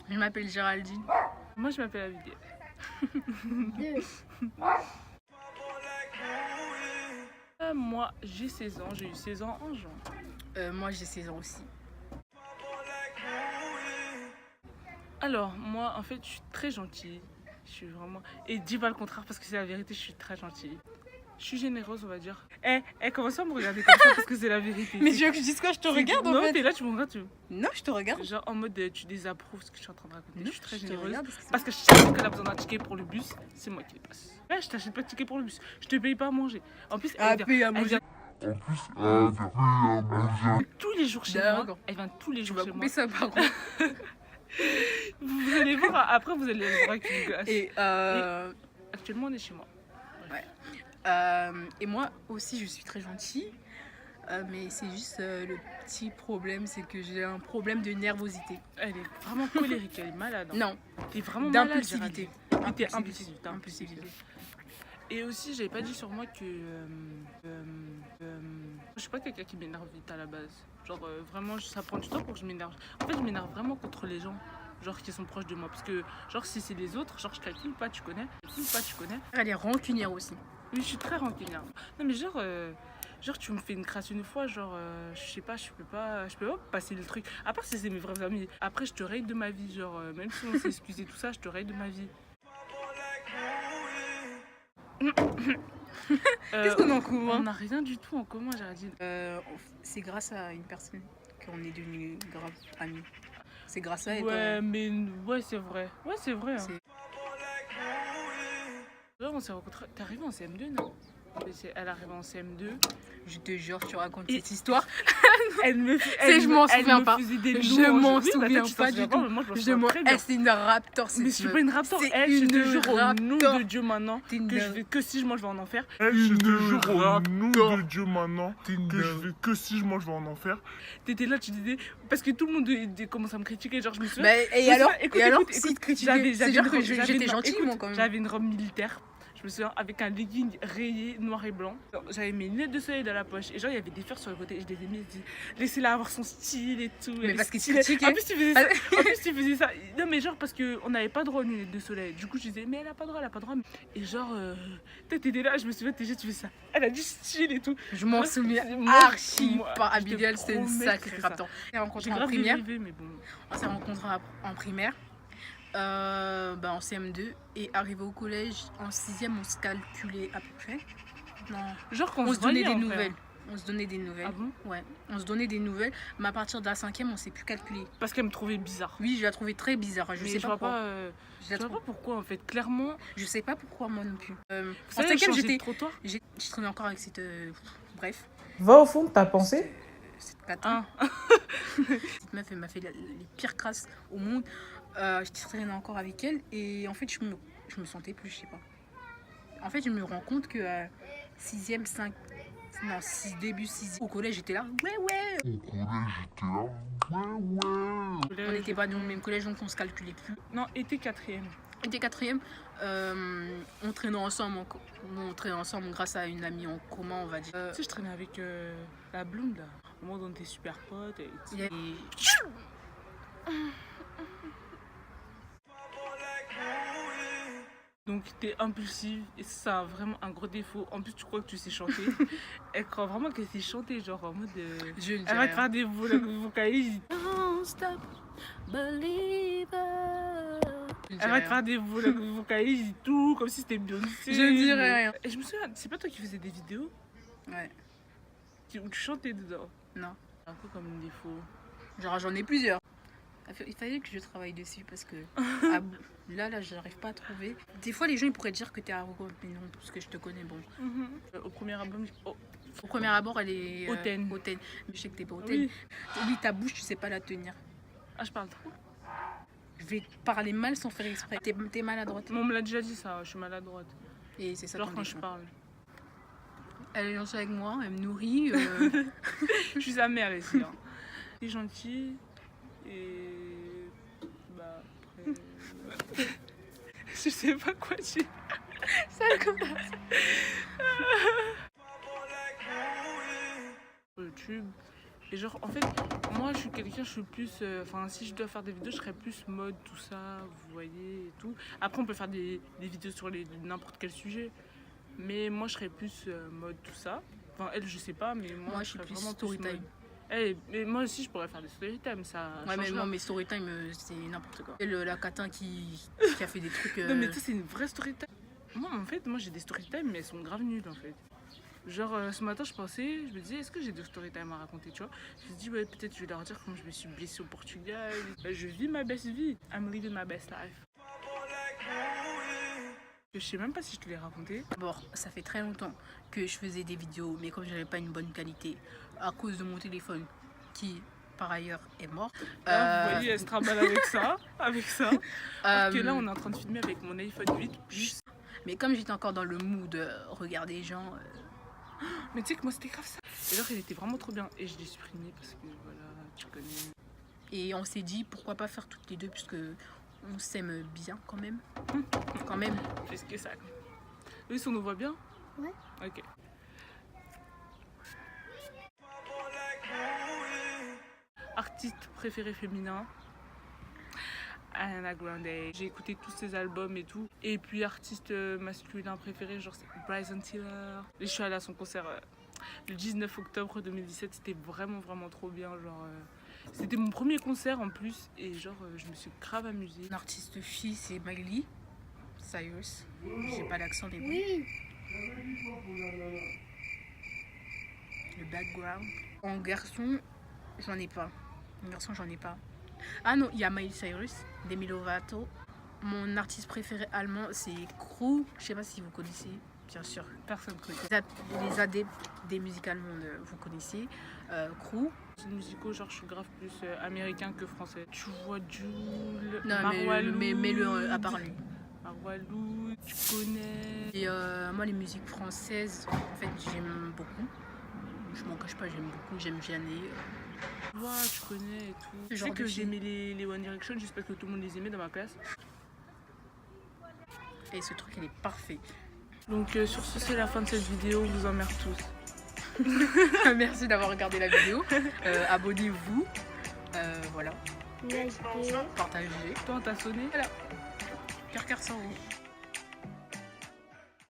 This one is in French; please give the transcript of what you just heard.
Je m'appelle Géraldine. Moi, je m'appelle Abigail. Moi, j'ai 16 ans. J'ai eu 16 ans en juin. Moi, j'ai 16 ans aussi. Alors, moi, en fait, je suis très gentille. Je suis vraiment... Et dis pas le contraire parce que c'est la vérité, je suis très gentille. Je suis généreuse, on va dire. Commence pas à me regarder comme ça parce que c'est la vérité. Mais tu veux que je dise quoi? Je te regarde en fait. Non, t'es là, tu me regardes. Non, je te regarde. Genre en mode tu désapprouves ce que je suis en train de raconter. Non, je suis très je te généreuse. regarde Parce que chaque fois qu'elle a besoin d'un ticket pour le bus, c'est moi qui les passe. Ouais, je t'achète pas de ticket pour le bus. Je te paye pas à manger. En plus, elle vient tous les jours chez moi. Elle vient tous les jours chez moi. Mais ça par contre. Vous allez voir, après vous allez voir avec une glace. Et actuellement, on est chez moi. Ouais. Et moi aussi, je suis très gentille. Mais c'est juste le petit problème, c'est que j'ai un problème de nervosité. Elle est vraiment colérique, elle est malade. Hein. Non. T'es vraiment malade. D'impulsivité. T'es impulsivité. Et aussi, j'avais pas dit sur moi que je suis pas quelqu'un qui m'énerve vite à la base. Genre vraiment, ça prend du temps pour que je m'énerve. En fait, je m'énerve vraiment contre les gens. Genre qui sont proches de moi. Parce que genre si c'est les autres, genre je calcule pas, tu connais. Elle est rancunière aussi. Oui, je suis très rancunière. Non mais genre tu me fais une crasse une fois, genre je sais pas, je peux pas passer le truc. À part si c'est mes vrais amis. Après je te raye de ma vie, genre même si on s'est excusé tout ça, je te raye de ma vie. Qu'est-ce qu'on a en commun? On n'a rien du tout en commun, Géraldine. C'est grâce à une personne qu'on est devenus grave amis. C'est grâce à elle. Ouais, mais ouais, c'est vrai. Ouais, c'est vrai. Hein. Là, on s'est rencontrés. T'es arrivée en CM2, non? Elle arrive en CM2. Je te jure, tu racontes cette histoire. Je m'en souviens pas. Je m'en souviens pas du tout. C'est une raptor. Mais je suis pas une raptor. Je te jure au nom de Dieu maintenant que si je mange, je vais en enfer. Je te jure au nom de Dieu maintenant que si je mange, je vais en enfer. T'étais là, tu disais parce que tout le monde commence à me critiquer, genre je me souviens. Et alors, si te critiquais, c'est genre que j'étais gentille moi quand même. J'avais une robe militaire. Je me souviens avec un legging rayé noir et blanc. J'avais mes lunettes de soleil dans la poche et genre il y avait des fleurs sur le côté. Je les ai mis, je dis laissez-la avoir son style et tout. Mais parce que tu critiquais. En plus tu faisais ça. Non mais genre parce qu'on n'avait pas droit aux lunettes de soleil. Du coup je disais mais elle a pas droit. Et genre t'étais là, je me souviens tu fais ça. Elle a du style et tout. Je m'en souviens archi pas. Abigail c'était une sacrée raptor. On s'est rencontrés en primaire. On s'est rencontrés en primaire. En CM2 et arrivé au collège en 6ème on se calculait à peu près. Non. Genre on se donnait des nouvelles. On se donnait des nouvelles. Ah bon? Ouais. On se donnait des nouvelles, mais à partir de la 5ème on s'est plus calculé. Parce qu'elle me trouvait bizarre. Oui, je la trouvais très bizarre. Je sais pas pourquoi. Je sais pas pourquoi en fait. Clairement. Je sais pas pourquoi moi non plus. En 5ème j'étais trop tard. Je traînais encore avec cette. Bref. Va au fond de ta pensée. Cette patin. Cette meuf elle m'a fait les pires crasses au monde. Je traînais encore avec elle et en fait je me sentais plus, je sais pas. En fait je me rends compte que 6ème, début 6ème, au collège j'étais là, ouais. On n'était pas dans le même collège donc on se calculait plus. Non, était 4ème. Était 4ème, on traînait ensemble grâce à une amie en commun on va dire. Tu sais je traînais avec la blonde là, au moment où on était super potes et... Donc t'es impulsive et ça a vraiment un gros défaut. En plus tu crois que tu sais chanter. Elle croit vraiment qu'elle sait chanter, genre en mode elle va te faire des vocalises. Don't stop, believer. Elle va te faire des vocalises et tout, comme si c'était Beyoncé. Je dirais rien. Et je me souviens, c'est pas toi qui faisais des vidéos? Ouais. Où tu chantais dedans? Non. Un peu comme un défaut. Genre j'en ai plusieurs. Il fallait que je travaille dessus parce que là j'arrive pas à trouver. Des fois les gens ils pourraient dire que t'es arrogante mais non parce que je te connais bon. Au premier album, au premier abord elle est hautaine. Mais je sais que t'es pas hautaine. Oui ta bouche tu sais pas la tenir. Ah je parle trop. Je vais parler mal sans faire exprès. T'es maladroite. On me l'a déjà dit ça, je suis maladroite. Et c'est ça genre quand je parle. Elle est gentille avec moi, elle me nourrit. Je suis sa mère ici. Hein. Elle est gentille. Et. Bah, après. Je sais pas quoi dire. Ça commence. YouTube. Et genre, en fait, moi, je suis quelqu'un, je suis plus... Enfin, si je dois faire des vidéos, je serais plus mode, tout ça, vous voyez, et tout. Après, on peut faire des vidéos sur n'importe quel sujet. Mais moi, je serais plus mode, tout ça. Enfin, elle, je sais pas, mais moi je suis plus vraiment story time. Mais moi aussi, je pourrais faire des story time, ça ouais, mais change moi, mes story time, c'est n'importe quoi. Et la catin qui a fait des trucs... Non, mais ça, c'est une vraie story time. Moi, en fait, j'ai des story time, mais elles sont grave nulles, en fait. Genre, ce matin, je me disais, est-ce que j'ai des story time à raconter, tu vois? Je me suis dit, ouais, peut-être je vais leur dire comment je me suis blessée au Portugal. Je vis ma best vie. I'm living my best life. Je sais même pas si je te l'ai raconté. Bon, ça fait très longtemps que je faisais des vidéos, mais comme j'avais pas une bonne qualité, à cause de mon téléphone, qui par ailleurs est mort. Vous voyez, elle se trimballe avec ça. Parce que là, on est en train de filmer avec mon iPhone 8 Plus. Mais comme j'étais encore dans le mood de regarder les gens... Mais tu sais que moi, c'était grave ça. Et alors, elle était vraiment trop bien. Et je l'ai supprimée parce que, voilà, tu connais. Et on s'est dit, pourquoi pas faire toutes les deux, puisque on s'aime bien quand même. Quand même. Qu'est-ce que ça? Oui, on nous voit bien? Ouais. Ok. Artiste préféré féminin? Ariana Grande. J'ai écouté tous ses albums et tout. Et puis artiste masculin préféré, genre c'est Bryson Tiller. Et je suis allée à son concert le 19 octobre 2017. C'était vraiment trop bien. Genre, c'était mon premier concert en plus. Et genre, je me suis grave amusée. Une artiste fille, c'est Miley Cyrus. J'ai pas l'accent des Oui. Le background. En garçon, j'en ai pas. En garçon, j'en ai pas. Ah non, il y a Miley Cyrus, Demi Lovato. Mon artiste préféré allemand, c'est Crew. Je sais pas si vous connaissez, bien sûr. Personne connaît. Les adeptes des musiques allemandes, vous connaissez. Crew. C'est musicaux, genre je suis grave plus américain que français. Tu vois Jul, Non, mais mets-le à part lui. Marwalou, tu connais. Et moi, les musiques françaises, en fait, j'aime beaucoup. Je m'en cache pas, j'aime beaucoup. J'aime Vianney. Ouais, tu connais et tout. Tu sais genre que de j'aimais les One Direction, j'espère que tout le monde les aimait dans ma classe. Et ce truc, il est parfait. Donc sur ce, c'est la fin de cette vidéo, on vous emmerde tous. Merci d'avoir regardé la vidéo. Abonnez-vous. Voilà. Likez. Partagez. Toi, t'as sonné? Voilà. Cœur sans vous.